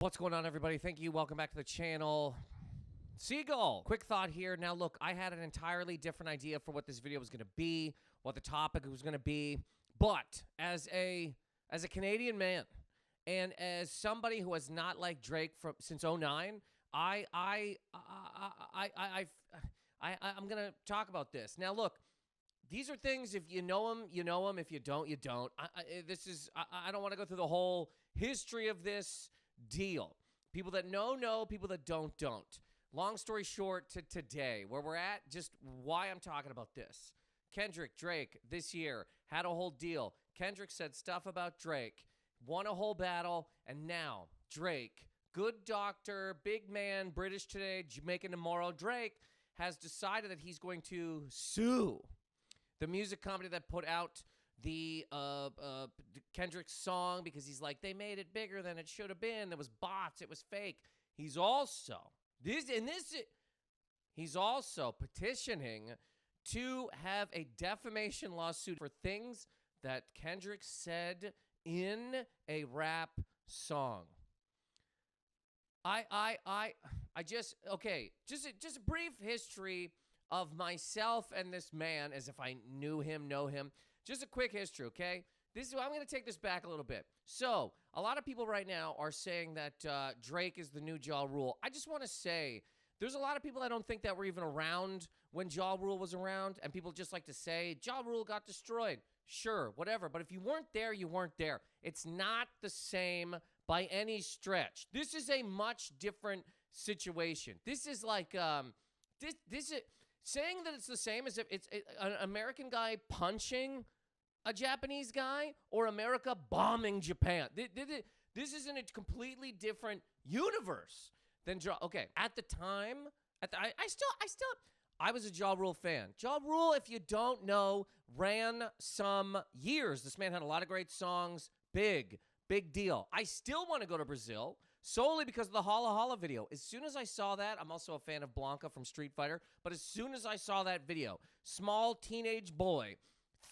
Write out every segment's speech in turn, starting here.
What's going on, everybody? Thank you. Welcome back to the channel. Seagull. Quick thought here. Now, look, I had an entirely different idea for what this video was going to be, what the topic was going to be. But as a Canadian man and as somebody who has not liked Drake since '09, I'm going to talk about this. Now, look, these are things, if you know them, you know them. If you don't, you don't. I don't want to go through the whole history of this deal. People that know, people that don't. Long story short, to today, where we're at, just why I'm talking about this. Kendrick, Drake, this year, had a whole deal. Kendrick said stuff about Drake, won a whole battle, and now Drake, good doctor, big man, British today, Jamaican tomorrow, Drake has decided that he's going to sue the music company that put out the Kendrick song because he's like, they made it bigger than it should have been. There was bots. It was fake. He's also he's also petitioning to have a defamation lawsuit for things that Kendrick said in a rap song. Just a brief history of myself and this man, as if I know him. Just a quick history, okay? I'm going to take this back a little bit. So, a lot of people right now are saying that Drake is the new Ja Rule. I just want to say, there's a lot of people I don't think that were even around when Ja Rule was around, and people just like to say, Ja Rule got destroyed. Sure, whatever, but if you weren't there, you weren't there. It's not the same by any stretch. This is a much different situation. This is like, this is... saying that it's the same as if it's an American guy punching a Japanese guy or America bombing Japan. This is in a completely different universe than okay, at the time, I was a Ja Rule fan. Ja Rule, if you don't know, ran some years. This man had a lot of great songs. Big deal. I still want to go to Brazil solely because of the Holla Holla video. As soon as I saw that, I'm also a fan of Blanca from Street Fighter, but as soon as I saw that video, small teenage boy,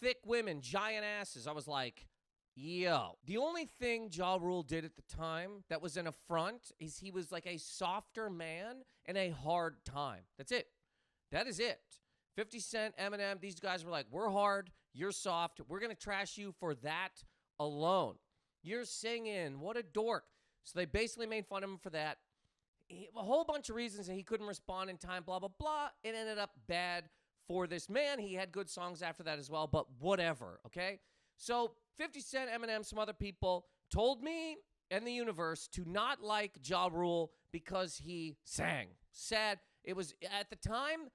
thick women, giant asses, I was like, yo. The only thing Ja Rule did at the time that was an affront is he was like a softer man in a hard time. That's it. That is it. 50 Cent, Eminem, these guys were like, we're hard, you're soft, we're going to trash you for that alone. You're singing, what a dork. So they basically made fun of him for that. A whole bunch of reasons, and he couldn't respond in time, blah, blah, blah. It ended up bad for this man. He had good songs after that as well, but whatever, okay? So 50 Cent, Eminem, some other people told me and the universe to not like Ja Rule because he sang. Sad. It was, at the time,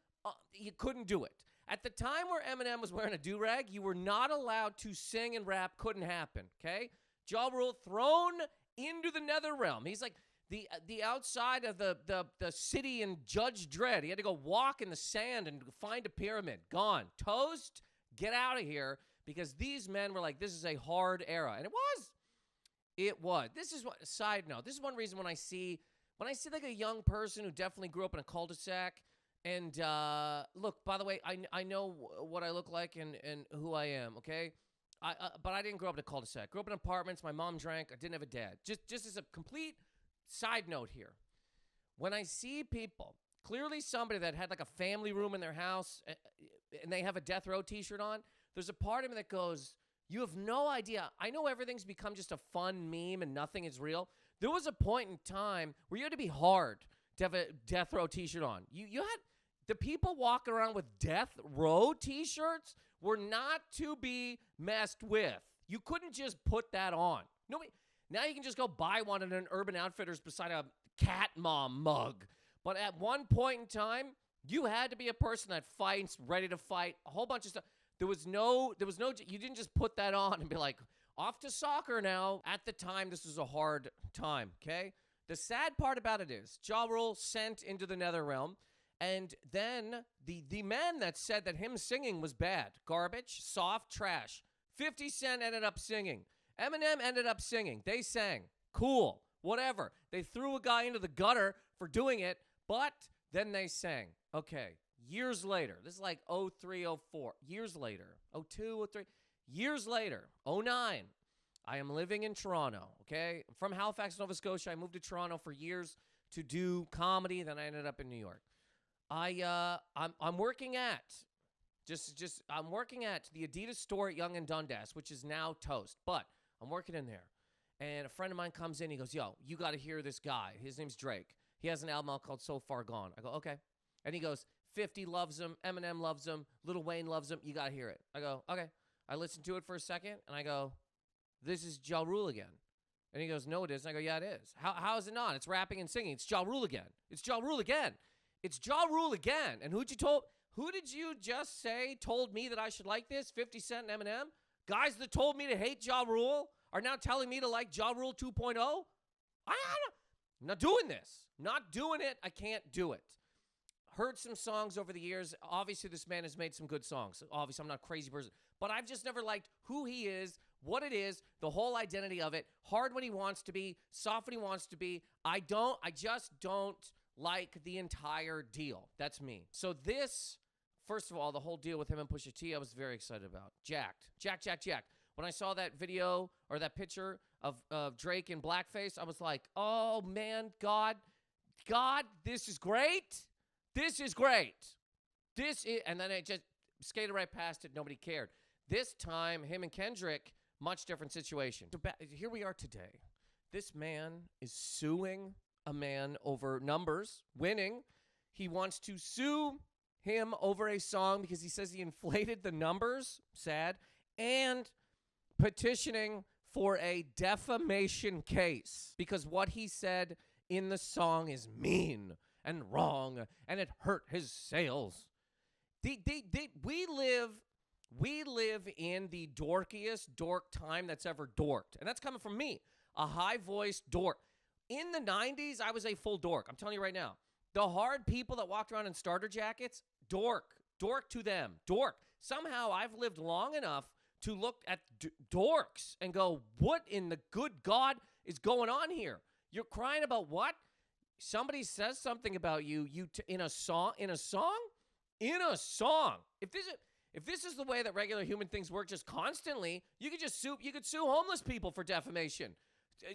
you couldn't do it. At the time where Eminem was wearing a do-rag, you were not allowed to sing and rap. Couldn't happen, okay? Ja Rule thrown into the nether realm. He's like the outside of the city in Judge Dredd. He had to go walk in the sand and find a pyramid. Gone. Toast. Get out of here. Because these men were like, this is a hard era. And it was. It was. This is what, side note, this is one reason when I see like a young person who definitely grew up in a cul-de-sac, and look, by the way, I know what I look like and who I am, okay? But I didn't grow up in a cul-de-sac. Grew up in apartments. My mom drank. I didn't have a dad. Just as a complete side note here. When I see people, clearly somebody that had like a family room in their house and they have a Death Row t-shirt on, there's a part of me that goes, you have no idea. I know everything's become just a fun meme and nothing is real. There was a point in time where you had to be hard to have a Death Row t-shirt on. You had the people walking around with Death Row t-shirts were not to be messed with. You couldn't just put that on. Nobody. Now you can just go buy one at an Urban Outfitters beside a Cat Mom mug. But at one point in time, you had to be a person that fights, ready to fight, a whole bunch of stuff. There was no, you didn't just put that on and be like, off to soccer now. At the time, this was a hard time, okay? The sad part about it is, Ja Rule sent into the nether realm. And then the man that said that him singing was bad, garbage, soft, trash. 50 Cent ended up singing. Eminem ended up singing. They sang. Cool. Whatever. They threw a guy into the gutter for doing it, but then they sang. Okay. Years later. This is like 03, 04. Years later. 02, 03. Years later. 09. I am living in Toronto, okay? I'm from Halifax, Nova Scotia. I moved to Toronto for years to do comedy. Then I ended up in New York. I'm working at I'm working at the Adidas store at Yonge and Dundas, which is now Toast, but I'm working in there. And a friend of mine comes in. He goes, yo, you got to hear this guy. His name's Drake. He has an album out called So Far Gone. I go, okay. And he goes, 50 loves him. Eminem loves him. Lil Wayne loves him. You got to hear it. I go, okay. I listen to it for a second, and I go, this is Ja Rule again. And he goes, no, it isn't. I go, yeah, it is. How is it not? It's rapping and singing. It's Ja Rule again. It's Ja Rule again. It's Ja Rule again. And who did you just say told me that I should like this? 50 Cent and Eminem? Guys that told me to hate Ja Rule are now telling me to like Ja Rule 2.0? I'm not doing this. Not doing it. I can't do it. Heard some songs over the years. Obviously, this man has made some good songs. Obviously, I'm not a crazy person. But I've just never liked who he is, what it is, the whole identity of it. Hard when he wants to be, soft when he wants to be. I just don't like the entire deal. That's me. So this, first of all, the whole deal with him and Pusha T, I was very excited about. Jacked. When I saw that video or that picture of Drake in blackface, I was like, oh, man, God, this is great. This is great. And then I just skated right past it. Nobody cared. This time, him and Kendrick, much different situation. So here we are today. This man is suing a man over numbers, winning. He wants to sue him over a song because he says he inflated the numbers, sad, and petitioning for a defamation case because what he said in the song is mean and wrong, and it hurt his sales. We live in the dorkiest dork time that's ever dorked, and that's coming from me, a high-voiced dork. In the 90s, I was a full dork. I'm telling you right now. The hard people that walked around in starter jackets, dork to them, dork. Somehow I've lived long enough to look at dorks and go, what in the good God is going on here? You're crying about what? Somebody says something about you in a song. If this is the way that regular human things work, just constantly, you could sue homeless people for defamation. A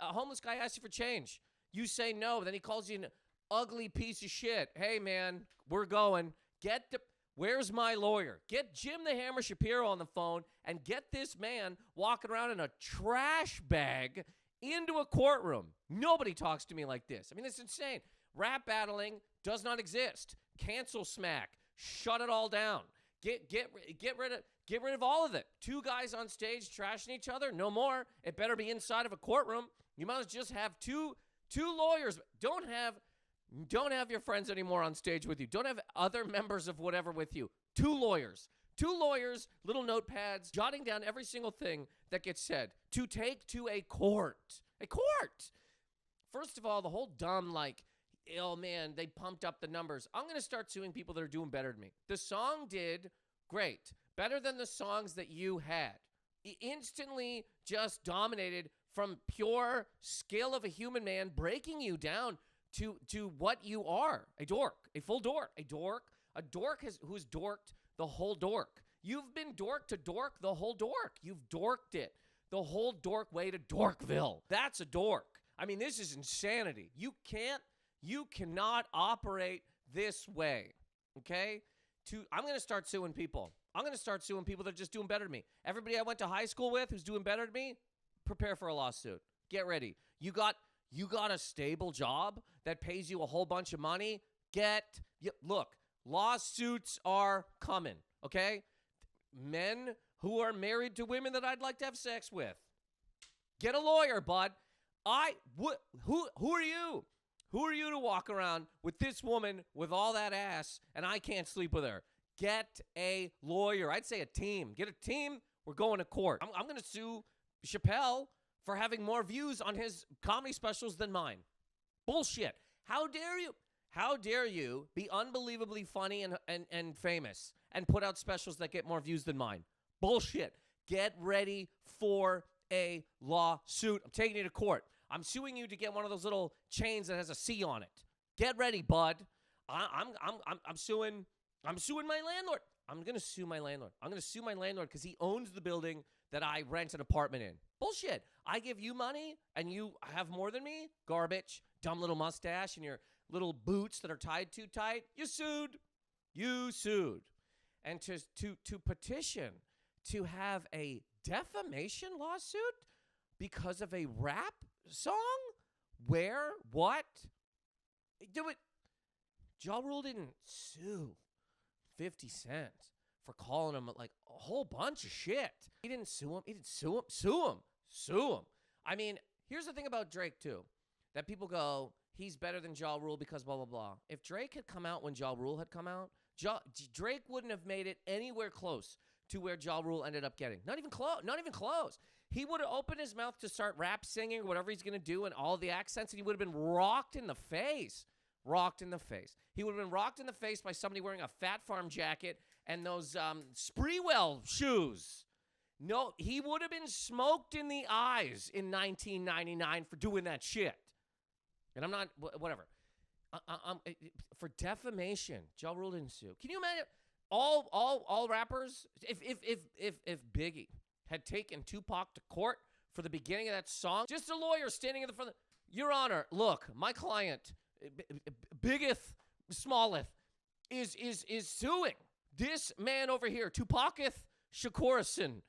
homeless guy asks you for change. You say no, then he calls you an ugly piece of shit. Hey man, we're going. Where's my lawyer? Get Jim the Hammer Shapiro on the phone and get this man walking around in a trash bag into a courtroom. Nobody talks to me like this. I mean, it's insane. Rap battling does not exist. Cancel smack. Shut it all down. Get rid of all of it. Two guys on stage trashing each other. No more. It better be inside of a courtroom. You might as well just have two lawyers. Don't have your friends anymore on stage with you. Don't have other members of whatever with you. Two lawyers, little notepads, jotting down every single thing that gets said to take to a court. A court. First of all, the whole dumb, like, oh man, they pumped up the numbers. I'm going to start suing people that are doing better than me. The song did great. Better than the songs that you had. It instantly just dominated from pure skill of a human man, breaking you down to what you are. A dork. A full dork. A dork who's dorked the whole dork. You've been dork to dork the whole dork. You've dorked it. The whole dork way to Dorkville. That's a dork. I mean, this is insanity. You cannot operate this way, okay? I'm going to start suing people. I'm going to start suing people that are just doing better than me. Everybody I went to high school with who's doing better than me, prepare for a lawsuit. Get ready. You got a stable job that pays you a whole bunch of money. Look, lawsuits are coming, okay? Men who are married to women that I'd like to have sex with. Get a lawyer, bud. Who are you? Who are you to walk around with this woman with all that ass and I can't sleep with her? Get a lawyer. I'd say a team. Get a team. We're going to court. I'm going to sue Chappelle for having more views on his comedy specials than mine. Bullshit. How dare you? How dare you be unbelievably funny and famous and put out specials that get more views than mine? Bullshit. Get ready for a lawsuit. I'm taking you to court. I'm suing you to get one of those little chains that has a C on it. Get ready, bud. I'm suing my landlord. I'm going to sue my landlord. I'm going to sue my landlord because he owns the building that I rent an apartment in. Bullshit. I give you money and you have more than me? Garbage. Dumb little mustache and your little boots that are tied too tight. You sued. You sued. And to petition to have a defamation lawsuit because of a rap song? Where? What? Do it. Ja Rule didn't sue 50 Cent for calling him like a whole bunch of shit. He didn't sue him. He didn't sue him. Sue him. Sue him. I mean, here's the thing about Drake, too. That people go, he's better than Ja Rule because blah, blah, blah. If Drake had come out when Ja Rule had come out, Drake wouldn't have made it anywhere close to where Ja Rule ended up getting. Not even close. Not even close. He would have opened his mouth to start rap singing or whatever he's going to do and all the accents, and he would have been rocked in the face. Rocked in the face. He would have been rocked in the face by somebody wearing a Fat Farm jacket and those Spreewell shoes. No, he would have been smoked in the eyes in 1999 for doing that shit. And I'm not, whatever. For defamation, Ja Rule didn't sue. Can you imagine all rappers? If Biggie had taken Tupac to court for the beginning of that song, just a lawyer standing in the front, Your Honor, look, my client, Biggeth Smalleth, is suing this man over here, Tupaceth Shakurison,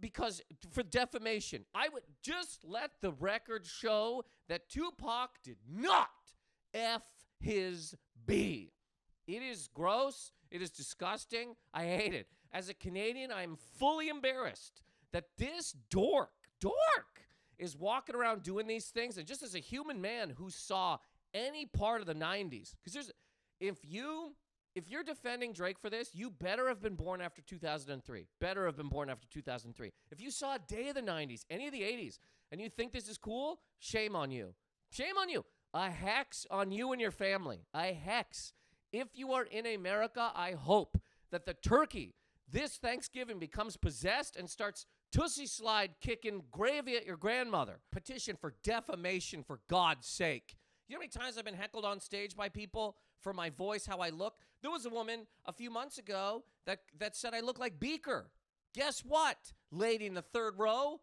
because for defamation. I would just let the record show that Tupac did not F his B. It is gross. It is disgusting. I hate it. As a Canadian, I'm fully embarrassed that this dork is walking around doing these things. And just as a human man who saw any part of the 90s, because if you're defending Drake for this, you better have been born after 2003. Better have been born after 2003. If you saw a day of the 90s, any of the 80s, and you think this is cool, shame on you. Shame on you. A hex on you and your family. A hex. If you are in America, I hope that the turkey this Thanksgiving becomes possessed and starts Tootsie Slide kicking gravy at your grandmother. Petition for defamation, for God's sake. You know how many times I've been heckled on stage by people for my voice, how I look? There was a woman a few months ago that said I look like Beaker. Guess what, lady in the third row?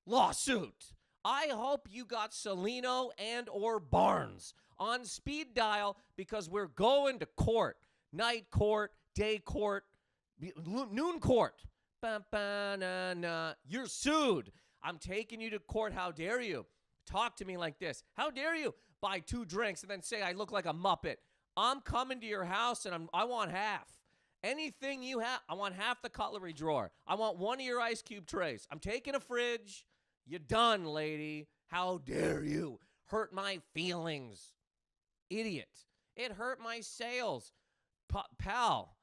Lawsuit. I hope you got Salino and or Barnes on speed dial because we're going to court. Night court, day court, noon court. You're sued. I'm taking you to court. How dare you? Talk to me like this. How dare you buy 2 drinks and then say I look like a Muppet? I'm coming to your house and I want half. Anything you have, I want half the cutlery drawer. I want one of your ice cube trays. I'm taking a fridge. You're done, lady. How dare you hurt my feelings? Idiot. It hurt my sales. Pal,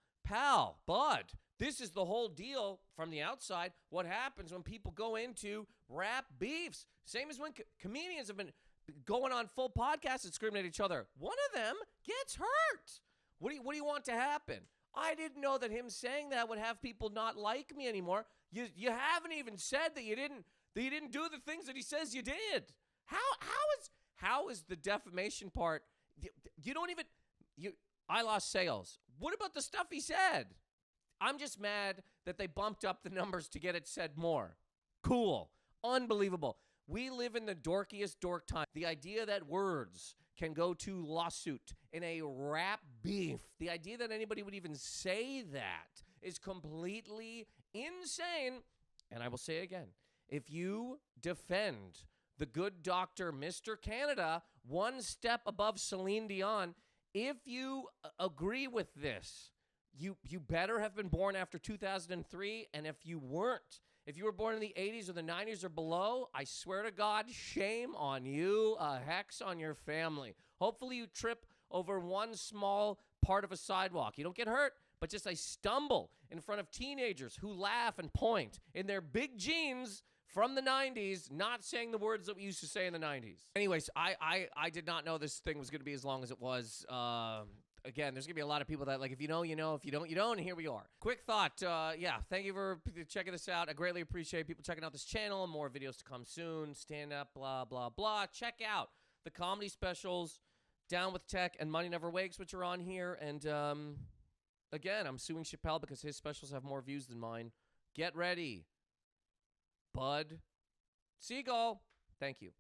bud. This is the whole deal from the outside. What happens when people go into rap beefs? Same as when comedians have been going on full podcasts and screaming at each other. One of them gets hurt. What do you want to happen? I didn't know that him saying that would have people not like me anymore. You haven't even said that you didn't do the things that he says you did. How is the defamation part? You don't even I lost sales. What about the stuff he said? I'm just mad that they bumped up the numbers to get it said more. Cool. Unbelievable. We live in the dorkiest dork time. The idea that words can go to lawsuit in a rap beef, the idea that anybody would even say that is completely insane. And I will say again, if you defend the good doctor, Mr. Canada, one step above Celine Dion, if you agree with this, you better have been born after 2003, and if you weren't, if you were born in the 80s or the 90s or below, I swear to God, shame on you, a hex on your family. Hopefully you trip over one small part of a sidewalk. You don't get hurt, but just I stumble in front of teenagers who laugh and point in their big jeans from the 90s, not saying the words that we used to say in the 90s. Anyways, I did not know this thing was going to be as long as it was. Again, there's going to be a lot of people that, like, if you know, you know. If you don't, you don't. And here we are. Quick thought. Yeah, thank you for checking this out. I greatly appreciate people checking out this channel. More videos to come soon. Stand up, blah, blah, blah. Check out the comedy specials, Down with Tech and Money Never Wakes, which are on here. And, again, I'm suing Chappelle because his specials have more views than mine. Get ready. Bud Siegel. Thank you.